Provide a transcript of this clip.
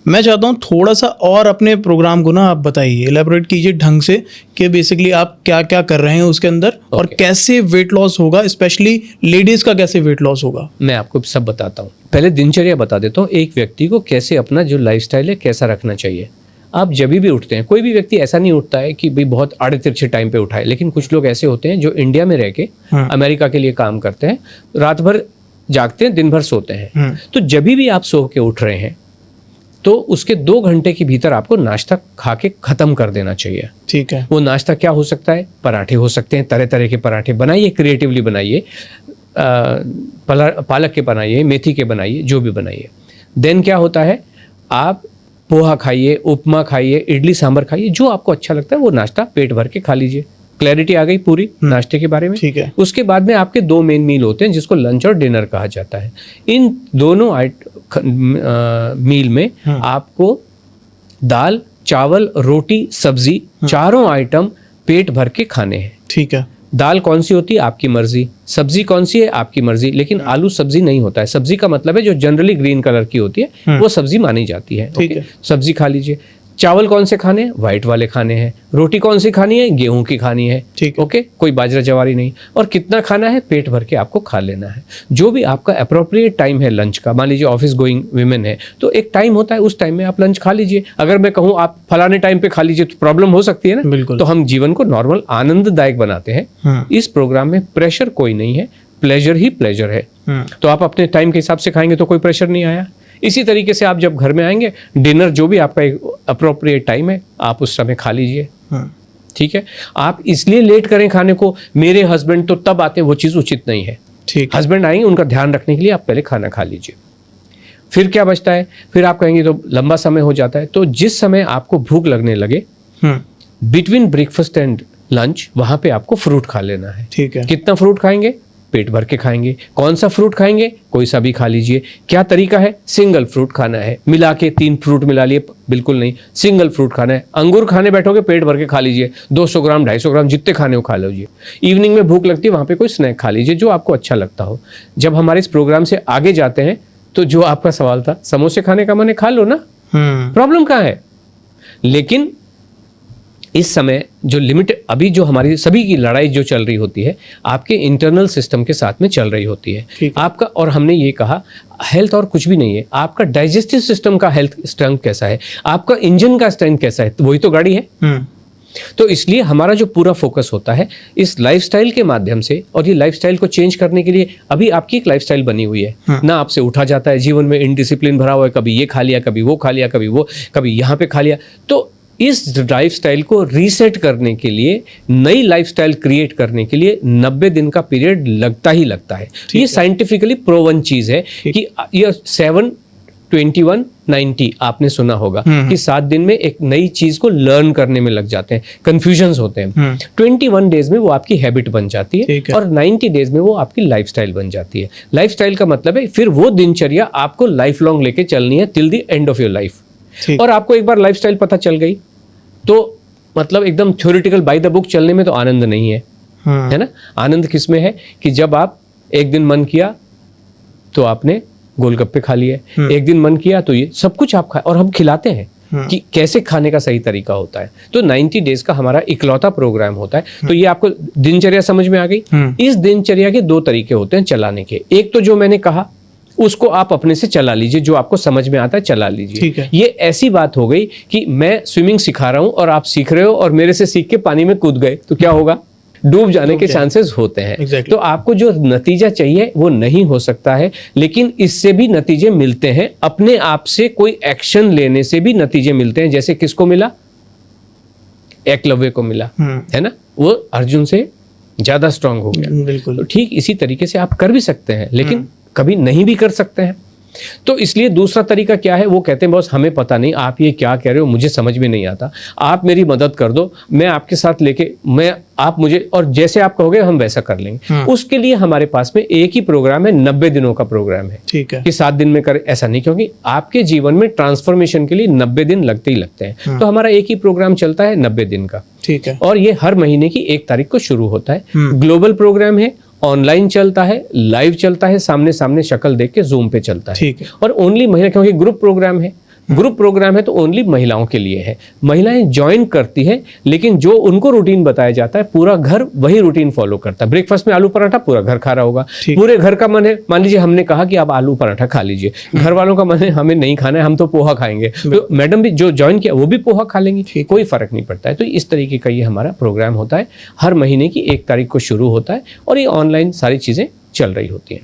मैं चाहता हूँ थोड़ा सा और अपने प्रोग्राम को ना आप बताइए, एलैबोरेट कीजिए ढंग से कि बेसिकली आप क्या क्या कर रहे हैं उसके अंदर और कैसे वेट लॉस होगा, स्पेशली लेडीज का कैसे वेट लॉस होगा। मैं आपको सब बताता हूँ। पहले दिनचर्या बता देता हूँ, एक व्यक्ति को कैसे अपना जो लाइफस्टाइल है कैसा रखना चाहिए। आप जब भी उठते हैं, कोई भी व्यक्ति ऐसा नहीं उठता है कि भाई बहुत आड़े तिरछे टाइम पे उठाए, लेकिन कुछ लोग ऐसे होते हैं जो इंडिया में रह के अमेरिका के लिए काम करते हैं, रात भर जागते हैं, दिन भर सोते हैं। तो जब भी आप सो के उठ रहे हैं तो उसके 2 घंटे के भीतर आपको नाश्ता खा के खत्म कर देना चाहिए। ठीक है। वो नाश्ता क्या हो सकता है? पराठे हो सकते हैं, तरह तरह के पराठे बनाइए, क्रिएटिवली बनाइए, पालक के बनाइए, मेथी के बनाइए, जो भी बनाइए। देन क्या होता है, आप पोहा खाइए, उपमा खाइए, इडली सांभर खाइए, जो आपको अच्छा लगता है वो नाश्ता पेट भर के खा लीजिए। क्लैरिटी आ गई पूरी नाश्ते के बारे में। ठीक है। उसके बाद में आपके 2 मेन मील होते हैं जिसको लंच और डिनर कहा जाता है। इन दोनों मील में आपको दाल, चावल, रोटी, सब्जी, चारों आइटम पेट भर के खाने हैं। ठीक है। दाल कौन सी होती है आपकी मर्जी, सब्जी कौन सी है आपकी मर्जी, लेकिन आलू सब्जी नहीं होता है। सब्जी का मतलब है जो जनरली ग्रीन कलर की होती है वो सब्जी मानी जाती है। ठीक है। सब्जी खा लीजिए। चावल कौन से खाने हैं? व्हाइट वाले खाने हैं। रोटी कौन सी खानी है? गेहूं की खानी है। ठीक है। ओके, कोई बाजरा जवारी नहीं। और कितना खाना है? पेट भर के आपको खा लेना है। जो भी आपका अप्रोप्रिएट टाइम है लंच का, मान लीजिए ऑफिस गोइंग वुमेन है तो एक टाइम होता है, उस टाइम में आप लंच खा लीजिए। अगर मैं कहूँ आप फलाने टाइम पे खा लीजिए तो प्रॉब्लम हो सकती है ना। बिल्कुल। तो हम जीवन को नॉर्मल आनंददायक बनाते हैं। इस प्रोग्राम में प्रेशर कोई नहीं है, प्लेजर ही प्लेजर है। तो आप अपने टाइम के हिसाब से खाएंगे तो कोई प्रेशर नहीं आया। इसी तरीके से आप जब घर में आएंगे, डिनर जो भी आपका एक अप्रोप्रिएट टाइम है आप उस समय खा लीजिए। ठीक है। आप इसलिए लेट करें खाने को, मेरे हस्बैंड तो तब आते हैं, वो चीज़ उचित नहीं है। ठीक। हस्बैंड आएंगे, उनका ध्यान रखने के लिए आप पहले खाना खा लीजिए। फिर क्या बचता है, फिर आप कहेंगे तो लंबा समय हो जाता है। तो जिस समय आपको भूख लगने लगे बिटवीन ब्रेकफास्ट एंड लंच, वहां पे आपको फ्रूट खा लेना है। ठीक है। कितना फ्रूट खाएंगे? पेट भर के खाएंगे। कौन सा फ्रूट खाएंगे? कोई सा भी खा लीजिए। क्या तरीका है? सिंगल फ्रूट खाना है, मिला के 3 फ्रूट मिला लिए, बिल्कुल नहीं, सिंगल फ्रूट खाना है। अंगूर खाने बैठोगे पेट भर के खा लीजिए, 200 ग्राम 250 ग्राम जितने खाने हो खा लीजिए। इवनिंग में भूख लगती है, वहाँ पे कोई स्नैक खा लीजिए जो आपको अच्छा लगता हो। जब हमारे इस प्रोग्राम से आगे जाते हैं तो जो आपका सवाल था, समोसे खाने का मन है, खा लो ना, प्रॉब्लम कहाँ है। लेकिन इस समय जो लिमिट, अभी जो हमारी सभी की लड़ाई जो चल रही होती है आपके इंटरनल सिस्टम के साथ में चल रही होती है आपका। और हमने ये कहा हेल्थ और कुछ भी नहीं है, आपका डाइजेस्टिव सिस्टम का हेल्थ स्ट्रेंथ कैसा है, आपका इंजन का स्ट्रेंथ कैसा है, वही तो गाड़ी है। तो इसलिए हमारा जो पूरा फोकस होता है इस लाइफस्टाइल के माध्यम से, और ये लाइफस्टाइल को चेंज करने के लिए अभी आपकी एक लाइफस्टाइल बनी हुई है ना, आपसे उठा जाता है, जीवन में इनडिसिप्लिन भरा हुआ है, कभी ये खा लिया, कभी वो खा लिया, कभी यहाँ पे खा लिया। तो इस लाइफस्टाइल को रीसेट करने के लिए, नई लाइफस्टाइल क्रिएट करने के लिए 90 दिन का पीरियड लगता ही लगता है। ये साइंटिफिकली प्रूवन चीज है कि ये 7, 21, 90 आपने सुना होगा कि 7 दिन में एक नई चीज को लर्न करने में लग जाते हैं, कंफ्यूजन्स होते हैं। 21 डेज में वो आपकी हैबिट बन जाती है और 90 डेज में वो आपकी लाइफस्टाइल बन जाती है। लाइफस्टाइल का मतलब है फिर वो दिनचर्या आपको लाइफ लॉन्ग लेके चलनी है till the end of your life. और आपको एक बार लाइफस्टाइल पता चल गई तो मतलब एकदम थ्योरेटिकल बाय द बुक चलने में तो आनंद नहीं है, है ना। आनंद किस में है कि जब आप एक दिन मन किया तो आपने गोलगप्पे खा लिए, एक दिन मन किया तो ये सब कुछ आप खाए, और हम खिलाते हैं कि कैसे खाने का सही तरीका होता है। तो 90 डेज का हमारा इकलौता प्रोग्राम होता है। तो ये आपको दिनचर्या समझ में आ गई। इस दिनचर्या के 2 तरीके होते हैं चलाने के। एक तो जो मैंने कहा उसको आप अपने से चला लीजिए, जो आपको समझ में आता है चला लीजिए। ये ऐसी बात हो गई कि मैं स्विमिंग सिखा रहा हूं और आप सीख रहे हो और मेरे से सीख के पानी में कूद गए तो क्या होगा? डूब जाने के चांसेस होते हैं। तो आपको जो नतीजा चाहिए वो नहीं हो सकता है, लेकिन इससे भी नतीजे मिलते हैं। अपने आप से कोई एक्शन लेने से भी नतीजे मिलते हैं। जैसे किसको मिला? एकलव्य को मिला, है ना। वो अर्जुन से ज्यादा स्ट्रांग हो गया। बिल्कुल। तो ठीक इसी तरीके से आप कर भी सकते हैं, लेकिन कभी नहीं भी कर सकते हैं। तो इसलिए दूसरा तरीका क्या है, वो कहते हैं बॉस हमें पता नहीं, आप ये क्या कह रहे हो, मुझे समझ में नहीं आता, आप मेरी मदद कर दो, मैं आपके साथ लेके आप मुझे, और जैसे आप कहोगे हम वैसा कर लेंगे। उसके लिए हमारे पास में एक ही प्रोग्राम है, 90 दिनों का प्रोग्राम है। ठीक है। कि 7 दिन में करे, ऐसा नहीं, क्योंकि आपके जीवन में ट्रांसफॉर्मेशन के लिए 90 दिन लगते ही लगते हैं। तो हमारा एक ही प्रोग्राम चलता है 90 दिन का। ठीक है। और ये हर महीने की 1 तारीख को शुरू होता है। ग्लोबल प्रोग्राम है, ऑनलाइन चलता है, लाइव चलता है, सामने सामने शक्ल देख के जूम पे चलता है। ठीक है। और ओनली महिला, क्योंकि ग्रुप प्रोग्राम है ग्रुप प्रोग्राम है तो ओनली महिलाओं के लिए है, महिलाएं ज्वाइन करती हैं, लेकिन जो उनको रूटीन बताया जाता है पूरा घर वही रूटीन फॉलो करता है। ब्रेकफास्ट में आलू पराठा पूरा घर खा रहा होगा, पूरे घर का मन है, मान लीजिए हमने कहा कि आप आलू पराठा खा लीजिए, घर वालों का मन है हमें नहीं खाना है, हम तो पोहा खाएंगे, तो मैडम भी जो ज्वाइन किया वो भी पोहा खा लेंगे, कोई फर्क नहीं पड़ता है। तो इस तरीके का ये हमारा प्रोग्राम होता है, हर महीने की 1 तारीख को शुरू होता है और ये ऑनलाइन सारी चीजें चल रही होती हैं।